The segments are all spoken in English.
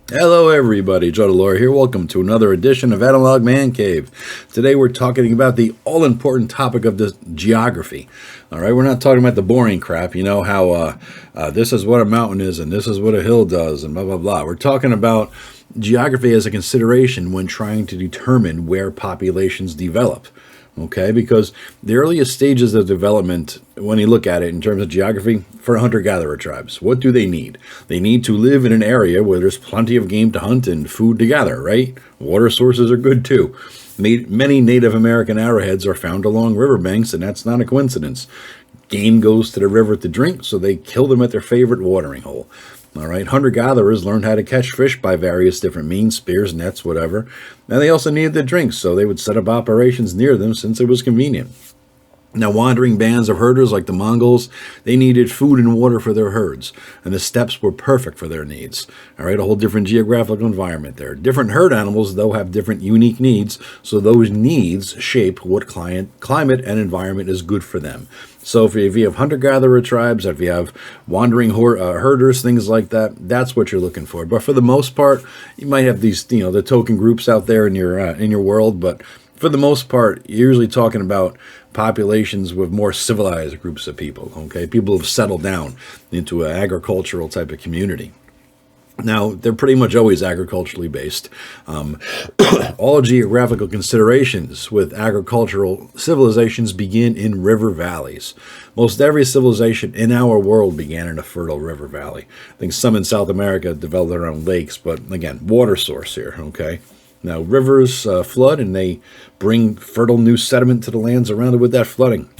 Hello, everybody. Joe DeLore here. Welcome to another edition of Analog Man Cave. Today, we're talking about the all-important topic of this geography. All right, we're not talking about the boring crap. You know how this is what a mountain is, and this is what a hill does, and blah blah blah. We're talking about geography as a consideration when trying to determine where populations develop. Okay, because the earliest stages of development, when you look at it in terms of geography, for hunter-gatherer tribes, what do they need? They need to live in an area where there's plenty of game to hunt and food to gather, right? Water sources are good too. Many Native American arrowheads are found along riverbanks, and that's not a coincidence. Game goes to the river to drink, so they kill them at their favorite watering hole. All right, hunter-gatherers learned how to catch fish by various different means, spears, nets, whatever. And they also needed the drinks, so they would set up operations near them since it was convenient. Now, wandering bands of herders like the Mongols, they needed food and water for their herds, and the steppes were perfect for their needs. All right, a whole different geographical environment there. Different herd animals, though, have different unique needs, so those needs shape what climate and environment is good for them. So if you have hunter-gatherer tribes, if you have wandering herders, things like that, that's what you're looking for. But for the most part, you might have these, the token groups out there in your world, but for the most part, you're usually talking about populations with more civilized groups of people, okay? People who've settled down into an agricultural type of community. Now, they're pretty much always agriculturally based. All geographical considerations with agricultural civilizations begin in river valleys. Most every civilization in our world began in a fertile river valley. I think some in South America developed around lakes, but again, water source here, okay? Now, rivers flood and they bring fertile new sediment to the lands around it with that flooding.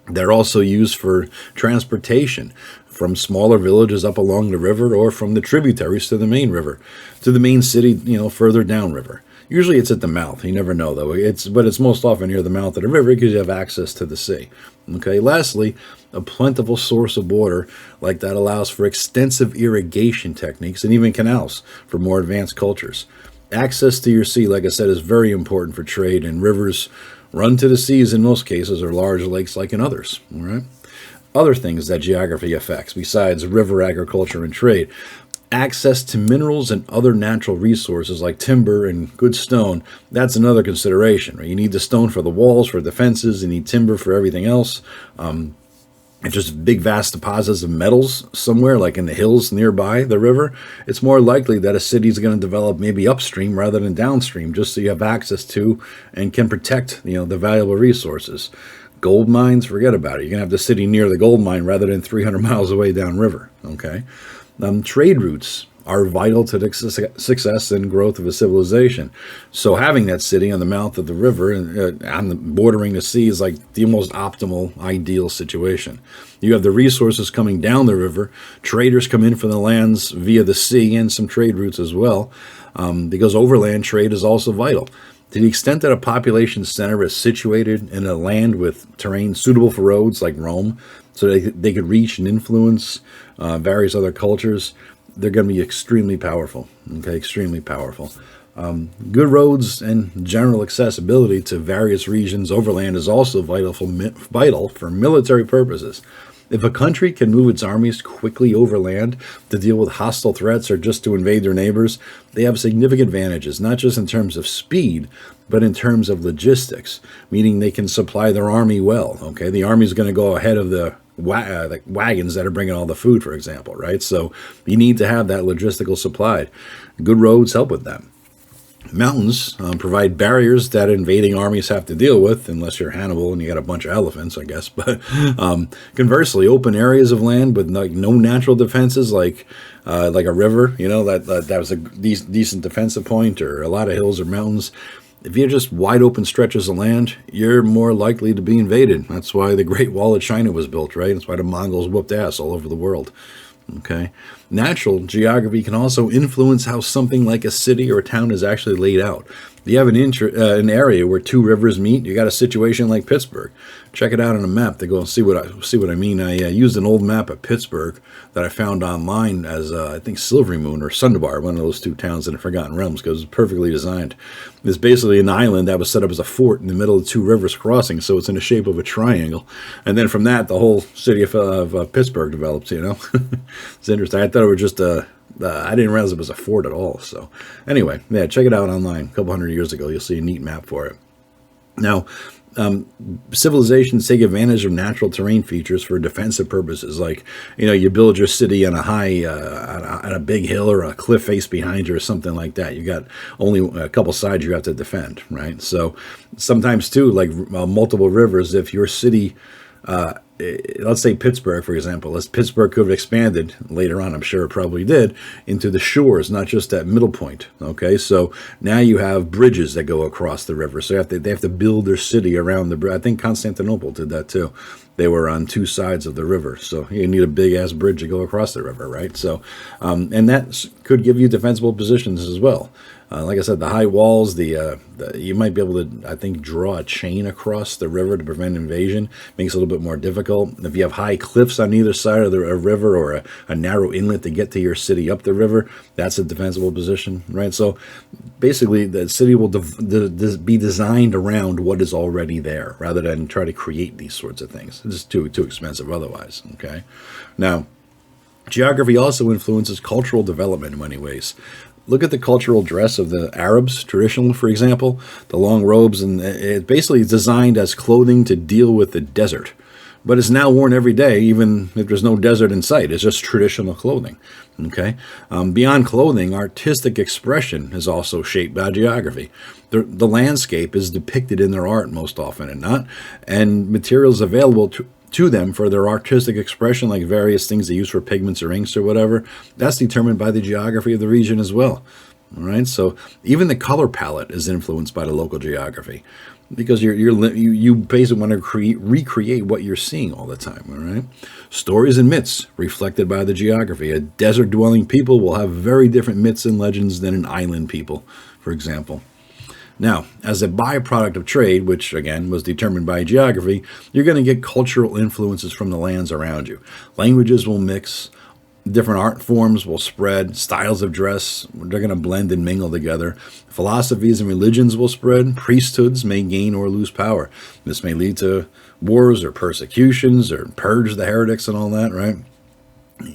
They're also used for transportation from smaller villages up along the river or from the tributaries to the main river, to the main city, further downriver. Usually it's at the mouth. You never know, though. But it's most often near the mouth of the river because you have access to the sea. Okay. Lastly, a plentiful source of water like that allows for extensive irrigation techniques and even canals for more advanced cultures. Access to your sea, like I said, is very important for trade, and rivers run to the seas in most cases, or large lakes like in others. All right. Other things that geography affects, besides river agriculture and trade, access to minerals and other natural resources like timber and good stone, that's another consideration. Right? You need the stone for the walls, for the fences, you need timber for everything else. If there's big, vast deposits of metals somewhere, like in the hills nearby the river, it's more likely that a city is going to develop maybe upstream rather than downstream, just so you have access to and can protect, the valuable resources. Gold mines, forget about it. You're going to have the city near the gold mine rather than 300 miles away downriver, okay? Trade routes are vital to the success and growth of a civilization. So having that city on the mouth of the river and on the bordering the sea is like the most optimal, ideal situation. You have the resources coming down the river. Traders come in from the lands via the sea and some trade routes as well, because overland trade is also vital. To the extent that a population center is situated in a land with terrain suitable for roads like Rome, so they could reach and influence various other cultures, they're going to be extremely powerful, okay, extremely powerful. Good roads and general accessibility to various regions overland is also vital for military purposes. If a country can move its armies quickly overland to deal with hostile threats or just to invade their neighbors, they have significant advantages, not just in terms of speed, but in terms of logistics, meaning they can supply their army well. Okay, the army is going to go ahead of the wagons that are bringing all the food, for example, right? So you need to have that logistical supplied. Good roads help with that. Mountains provide barriers that invading armies have to deal with, unless you're Hannibal and you got a bunch of elephants, I guess. But conversely, open areas of land with no natural defenses, like a river, that was a decent defensive point, or a lot of hills or mountains. If you're just wide open stretches of land, you're more likely to be invaded. That's why the Great Wall of China was built, right? That's why the Mongols whooped ass all over the world. Okay. Natural geography can also influence how something like a city or a town is actually laid out. If you have an area where two rivers meet, you got a situation like Pittsburgh. Check it out on a map to go and see what I mean. I used an old map of Pittsburgh that I found online as I think Silvery Moon or Sundabar, one of those two towns in the Forgotten Realms, because it's perfectly designed. It's basically an island that was set up as a fort in the middle of two rivers crossing, so it's in the shape of a triangle. And then from that, the whole city of Pittsburgh develops. It's interesting. I thought it was just I didn't realize it was a fort at all. So anyway, yeah, check it out online. A couple hundred years ago, you'll see a neat map for it. Now, civilizations take advantage of natural terrain features for defensive purposes. Like, you build your city on a high, on a big hill or a cliff face behind you or something like that. You got only a couple sides you have to defend, right? So sometimes too, like multiple rivers, if your city, let's say Pittsburgh, for example. Pittsburgh could have expanded later on, I'm sure it probably did, into the shores, not just that middle point. Okay, so now you have bridges that go across the river. So they have to build their city around the bridge. I think Constantinople did that too. They were on two sides of the river, so you need a big ass bridge to go across the river, right? So, and that could give you defensible positions as well. Like I said, the high walls, you might be able to, I think, draw a chain across the river to prevent invasion. Makes it a little bit more difficult. If you have high cliffs on either side of a river or a narrow inlet to get to your city up the river, that's a defensible position, right? So basically, the city will be designed around what is already there rather than try to create these sorts of things. It's just too expensive otherwise, okay? Now, geography also influences cultural development in many ways. Look at the cultural dress of the Arabs, traditional, for example, the long robes, and it basically is designed as clothing to deal with the desert. But it's now worn every day, even if there's no desert in sight. It's just traditional clothing. Okay. Beyond clothing, artistic expression is also shaped by geography. The landscape is depicted in their art most often and not, and materials available to them for their artistic expression, like various things they use for pigments or inks or whatever, that's determined by the geography of the region as well. All right, so even the color palette is influenced by the local geography, because you basically want to recreate what you're seeing all the time. All right, stories and myths reflected by the geography. A desert-dwelling people will have very different myths and legends than an island people, for example. Now, as a byproduct of trade, which again was determined by geography, you're going to get cultural influences from the lands around you. Languages will mix, different art forms will spread, styles of dress, they're going to blend and mingle together. Philosophies and religions will spread, priesthoods may gain or lose power. This may lead to wars or persecutions or purge the heretics and all that, right?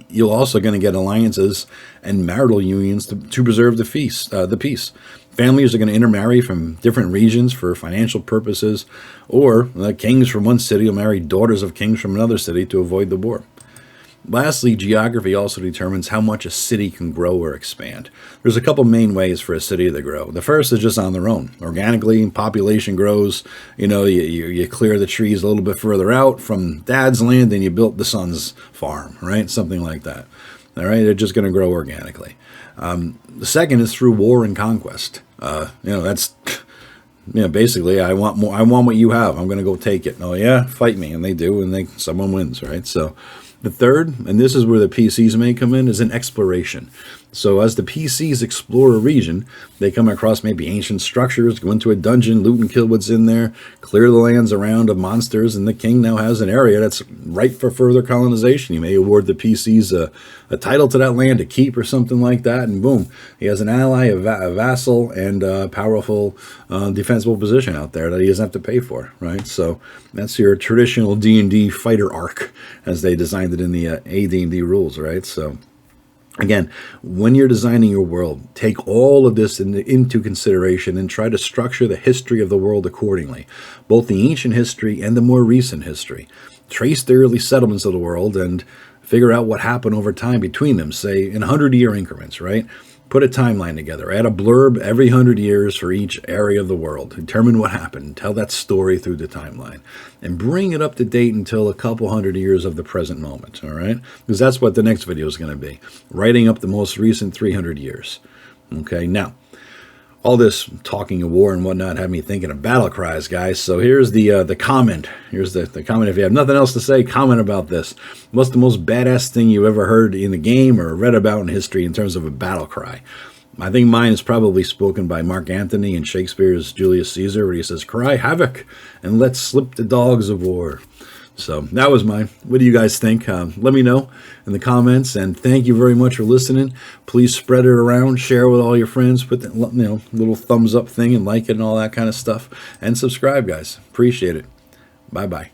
You're also going to get alliances and marital unions to preserve the peace. Families are going to intermarry from different regions for financial purposes, or kings from one city will marry daughters of kings from another city to avoid the war. Lastly, geography also determines how much a city can grow or expand. There's a couple main ways for a city to grow. The first is just on their own. Organically, population grows. You clear the trees a little bit further out from dad's land and you built the son's farm, right? Something like that. All right, they're just going to grow organically. The second is through war and conquest. That's basically I want more. I want what you have. I'm going to go take it. Oh yeah, fight me, and they do, and someone wins, right? So the third, and this is where the PCs may come in, is an exploration. So as the PCs explore a region, they come across maybe ancient structures, go into a dungeon, loot and kill what's in there, clear the lands around of monsters, and the king now has an area that's ripe for further colonization. You may award the PCs a title to that land to keep or something like that, and boom, he has an ally, a vassal, and a powerful defensible position out there that he doesn't have to pay for, right? So that's your traditional D&D fighter arc as they designed it in the AD&D rules, right? So again, when you're designing your world, take all of this into consideration and try to structure the history of the world accordingly, both the ancient history and the more recent history. Trace the early settlements of the world and figure out what happened over time between them, say in 100-year increments, right? Put a timeline together. Add a blurb every 100 years for each area of the world. Determine what happened. Tell that story through the timeline. And bring it up to date until a couple hundred years of the present moment, all right? Because that's what the next video is going to be. Writing up the most recent 300 years. Okay, now, all this talking of war and whatnot had me thinking of battle cries, guys. So here's the comment. Here's the comment. If you have nothing else to say, comment about this. What's the most badass thing you ever heard in the game or read about in history in terms of a battle cry? I think mine is probably spoken by Mark Antony in Shakespeare's Julius Caesar, where he says, "Cry havoc and let slip the dogs of war." So that was mine. What do you guys think? Let me know in the comments, and thank you very much for listening. Please spread it around, share with all your friends, put the little thumbs up thing and like it and all that kind of stuff, and subscribe, guys. Appreciate it. Bye-bye.